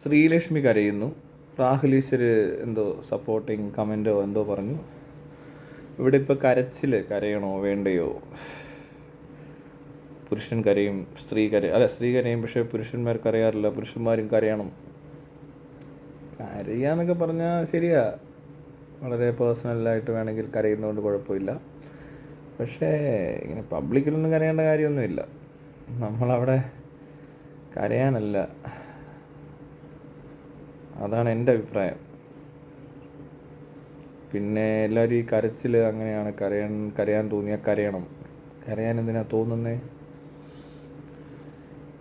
ശ്രീലക്ഷ്മി കരയുന്നു. രാഹുൽ ഈശ്വർ എന്തോ സപ്പോർട്ടിങ് കമൻറ്റോ എന്തോ പറഞ്ഞു. ഇവിടെ ഇപ്പോൾ കരയണോ വേണ്ടയോ? പുരുഷൻ കരയും, സ്ത്രീ കരയും. പക്ഷേ പുരുഷന്മാർ കരയാറില്ല, പുരുഷന്മാരും കരയണം. കരയാന്നൊക്കെ പറഞ്ഞാൽ ശരിയാ, വളരെ പേഴ്സണലായിട്ട് വേണമെങ്കിൽ കരയുന്നതുകൊണ്ട് കുഴപ്പമില്ല. പക്ഷേ ഇങ്ങനെ പബ്ലിക്കിലൊന്നും കരയേണ്ട കാര്യമൊന്നുമില്ല. നമ്മളവിടെ കരയാനല്ല, അതാണ് എൻ്റെ അഭിപ്രായം. പിന്നെ എല്ലാവരും ഈ കരച്ചിൽ അങ്ങനെയാണ്, കരയാൻ തോന്നിയാൽ കരയണം. കരയാൻ എന്തിനാ തോന്നുന്നേ?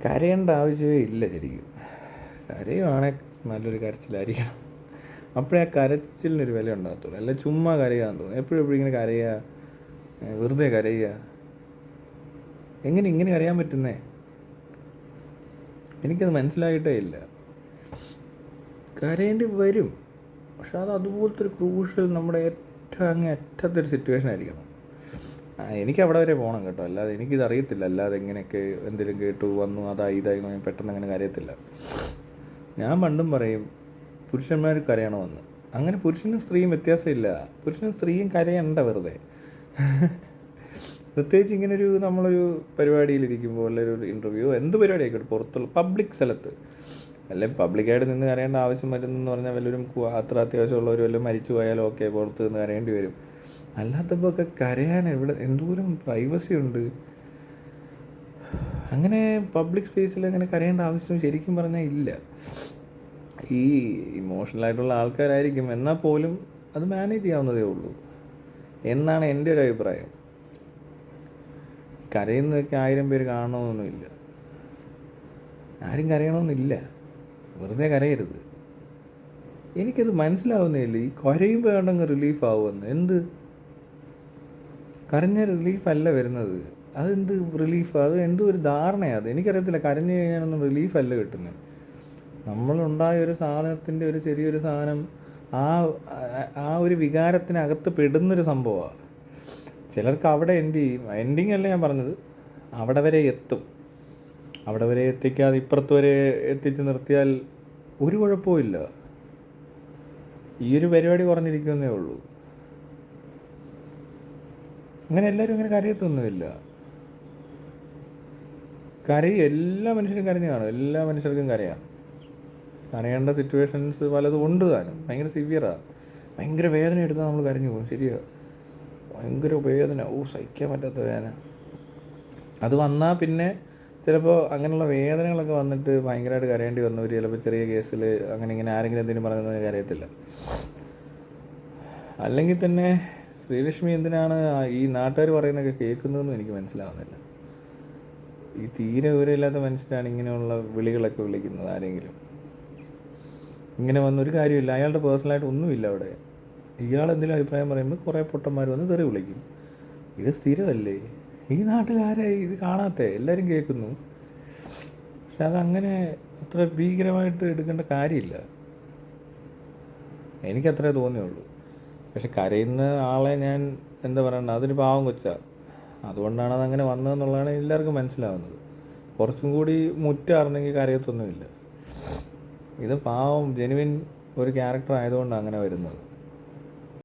കരയേണ്ട ആവശ്യമേ ഇല്ല ശരിക്കും. കരയുവാണെങ്കിൽ നല്ലൊരു കരച്ചിലായിരിക്കണം, അപ്പോഴേ ആ കരച്ചിലിനൊരു വില ഉണ്ടാകത്തുള്ളൂ. അല്ല ചുമ്മാ കരയാന്ന് തോന്നുന്നു, എപ്പോഴും ഇങ്ങനെ കരയുക, വെറുതെ കരയുക. ഇങ്ങനെ കരയാൻ പറ്റുന്നേ? എനിക്കത് മനസ്സിലായിട്ടേ ഇല്ല. കരയേണ്ടി വരും, പക്ഷെ അത് അതുപോലത്തെ ഒരു ക്രൂഷ്യൽ, നമ്മുടെ ഏറ്റവും അറ്റത്തൊരു സിറ്റുവേഷൻ ആയിരിക്കണം. എനിക്ക് അവിടെ വരെ പോകണം കേട്ടോ, അല്ലാതെ എനിക്കിത് അറിയത്തില്ല. അല്ലാതെ എങ്ങനെയൊക്കെ എന്തെങ്കിലും കേട്ടു വന്നു ഇതായി ഞാൻ പെട്ടെന്ന് അങ്ങനെ കരയത്തില്ല. ഞാൻ പണ്ടും പറയും പുരുഷന്മാർ കരയണമെന്ന്. അങ്ങനെ പുരുഷനും സ്ത്രീയും വ്യത്യാസമില്ല. പുരുഷനും സ്ത്രീയും കരയണ്ട വെറുതെ. പ്രത്യേകിച്ച് ഇങ്ങനൊരു നമ്മളൊരു പരിപാടിയിലിരിക്കുമ്പോൾ, അല്ലെങ്കിൽ ഒരു ഇൻ്റർവ്യൂ എന്ത് പരിപാടി ആയിക്കോട്ടെ, പുറത്തുള്ള പബ്ലിക് സ്ഥലത്ത്, അല്ലെങ്കിൽ പബ്ലിക്കായിട്ട് നിന്ന് കരയേണ്ട ആവശ്യം വരുന്നെന്ന് പറഞ്ഞാൽ വല്ലവരും അത്ര അത്യാവശ്യമുള്ളവർ വല്ലതും മരിച്ചു പോയാലും ഓക്കെ, പുറത്ത് നിന്ന് കരയേണ്ടി വരും. അല്ലാത്തപ്പോൾ ഒക്കെ കരയാൻ ഇവിടെ എന്തോരം പ്രൈവസി ഉണ്ട്. അങ്ങനെ പബ്ലിക് സ്പേസിൽ അങ്ങനെ കരയേണ്ട ആവശ്യം ശരിക്കും പറഞ്ഞാൽ ഇല്ല. ഈ ഇമോഷണലായിട്ടുള്ള ആൾക്കാരായിരിക്കും, എന്നാൽ പോലും അത് മാനേജ് ചെയ്യാവുന്നതേ ഉള്ളൂ എന്നാണ് എൻ്റെ ഒരു അഭിപ്രായം. കരയുന്നതൊക്കെ 1000 പേര് കാണണമെന്നൊന്നുമില്ല, ആരും കരയണമെന്നില്ല, വെറുതെ കരയരുത്. എനിക്കത് മനസ്സിലാവുന്നേ ഇല്ല. ഈ കരയുമ്പോൾ വേണ്ടങ്ങ് റിലീഫ് ആവുമെന്ന്. എന്ത് കരഞ്ഞ റിലീഫല്ല വരുന്നത്, അതെന്ത് റിലീഫ്? അത് എന്തോ ഒരു ധാരണയാണ്. അത് എനിക്കറിയത്തില്ല. കരഞ്ഞു കഴിഞ്ഞാലൊന്നും റിലീഫല്ല കിട്ടുന്നത്. നമ്മളുണ്ടായ ഒരു സാധനത്തിൻ്റെ ഒരു ചെറിയൊരു സാധനം ആ ഒരു വികാരത്തിനകത്ത് പെടുന്നൊരു സംഭവമാണ്. ചിലർക്ക് അവിടെ എൻഡിങ് അല്ല ഞാൻ പറഞ്ഞത്, അവിടെ വരെ എത്തും. അവിടെ വരെ എത്തിക്കാതെ ഇപ്പുറത്ത് വരെ എത്തിച്ച് നിർത്തിയാൽ ഒരു കുഴപ്പമില്ല. ഈ ഒരു പരിപാടി കുറഞ്ഞിരിക്കുന്നേ ഉള്ളൂ. അങ്ങനെ എല്ലാവരും അങ്ങനെ കരയത്തൊന്നുമില്ല. എല്ലാ മനുഷ്യരും കരഞ്ഞു കാണും, എല്ലാ മനുഷ്യർക്കും കരയാം. കരയേണ്ട സിറ്റുവേഷൻസ് പലതും ഉണ്ട് താനും. ഭയങ്കര സിവിയറാണ്, ഭയങ്കര വേദന എടുത്താൽ നമ്മൾ കരഞ്ഞു പോകും. ശരിയാണ്, ഭയങ്കര വേദന, സഹിക്കാൻ പറ്റാത്ത വേദന. അത് വന്നാൽ പിന്നെ ചിലപ്പോൾ അങ്ങനെയുള്ള വേദനകളൊക്കെ വന്നിട്ട് ഭയങ്കരമായിട്ട് കരയേണ്ടി വന്നവർ ചിലപ്പോൾ ചെറിയ കേസിൽ ഇങ്ങനെ ആരെങ്കിലും എന്തെങ്കിലും പറയുന്നത് കരയത്തില്ല. അല്ലെങ്കിൽ തന്നെ ശ്രീലക്ഷ്മി എന്തിനാണ് ഈ നാട്ടുകാർ പറയുന്നതൊക്കെ കേൾക്കുന്നതെന്ന് എനിക്ക് മനസ്സിലാവുന്നില്ല. ഈ തീരെ വിവരമില്ലാത്ത മനുഷ്യരാണ് ഇങ്ങനെയുള്ള വിളികളൊക്കെ വിളിക്കുന്നത്. ആരെങ്കിലും ഇങ്ങനെ വന്നൊരു കാര്യമില്ല, അയാളുടെ പേഴ്സണലായിട്ട് ഒന്നുമില്ല അവിടെ. ഇയാൾ എന്തെങ്കിലും അഭിപ്രായം പറയുമ്പോൾ കുറേ പൊട്ടന്മാർ വന്ന് തെറി വിളിക്കും. ഇത് സ്ഥിരമല്ലേ ഈ നാട്ടിൽ? ആരായി ഇത് കാണാത്ത? എല്ലാവരും കേൾക്കുന്നു. പക്ഷെ അതങ്ങനെ അത്ര ഭീകരമായിട്ട് എടുക്കേണ്ട കാര്യമില്ല, എനിക്കത്രേ തോന്നിയുള്ളൂ. പക്ഷെ കരയുന്ന ആളെ ഞാൻ എന്താ പറയണ്ട, അതൊരു പാവം കൊച്ചാണ്, അതുകൊണ്ടാണ് അതങ്ങനെ വന്നതെന്നുള്ളതാണ് എല്ലാവർക്കും മനസ്സിലാവുന്നത്. കുറച്ചും കൂടി മുറ്റായിരുന്നെങ്കിൽ കരയത്തൊന്നുമില്ല. ഇത് പാവം ജെനുവിൻ ഒരു ക്യാരക്ടർ ആയതുകൊണ്ടാണ് അങ്ങനെ വരുന്നത്.